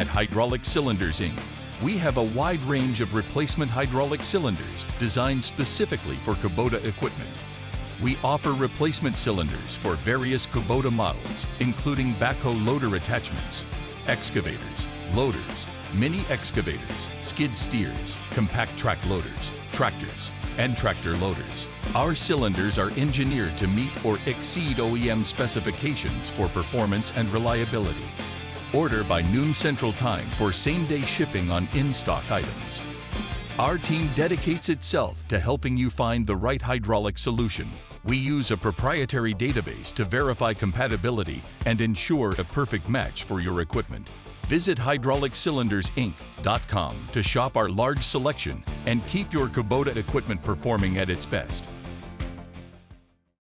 At Hydraulic Cylinders, Inc., we have a wide range of replacement hydraulic cylinders designed specifically for Kubota equipment. We offer replacement cylinders for various Kubota models, including Backhoe Loader Attachments, excavators, loaders, mini excavators, skid steers, compact track loaders, tractors, and tractor loaders. Our cylinders are engineered to meet or exceed OEM specifications for performance and reliability. Order by noon Central Time for same-day shipping on in-stock items. Our team dedicates itself to helping you find the right hydraulic solution. We use a proprietary database to verify compatibility and ensure a perfect match for your equipment. Visit hydrauliccylindersinc.com to shop our large selection and keep your Kubota equipment performing at its best.